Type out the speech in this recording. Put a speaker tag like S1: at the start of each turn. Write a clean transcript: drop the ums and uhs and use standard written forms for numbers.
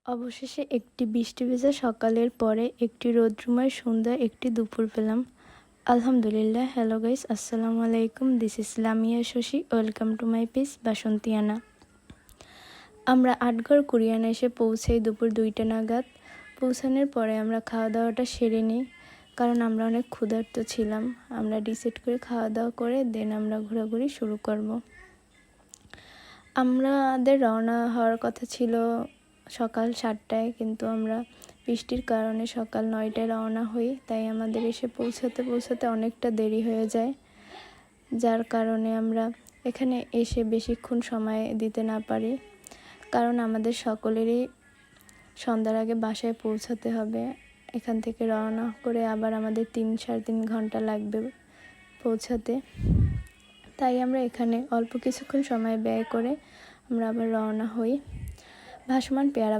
S1: অবশেষে একটি বৃষ্টি ভেজা সকালের পরে একটি রৌদ্রময় সন্ধ্যা, একটি দুপুর পেলাম। আলহামদুলিল্লাহ। হ্যালো গাইস, আসসালামু আলাইকুম। This is Lamia Shashi. Welcome to my page Basantiyana. আমরা আটঘর কুরিয়ানা এসে পৌঁছাই দুপুর 2টা নাগাদ। পৌঁছানোর পরে আমরা খাওয়া দাওয়াটা সেরে নিই, কারণ আমরা অনেক ক্ষুধার্ত ছিলাম। আমরা ডিসাইড করে খাওয়া দাওয়া করে দেন আমরা ঘোরাঘুরি শুরু করব। আমাদের রওনা হওয়ার কথা ছিল সকাল 7টায়, কিন্তু আমরা বৃষ্টির কারণে সকাল 9টায় রওনা হই। তাই আমাদের এসে পৌঁছাতে অনেকটা দেরি হয়ে যায়, যার কারণে আমরা এখানে এসে বেশিক্ষণ সময় দিতে না পারি, কারণ আমাদের সকলেরই সন্ধ্যার আগে বাসায় পৌঁছাতে হবে। এখান থেকে রওনা করে আবার আমাদের 3-3.5 ঘন্টা লাগবে পৌঁছাতে। তাই আমরা এখানে অল্প কিছুক্ষণ সময় ব্যয় করে আমরা আবার রওনা হই। ভাসমান পেয়ারা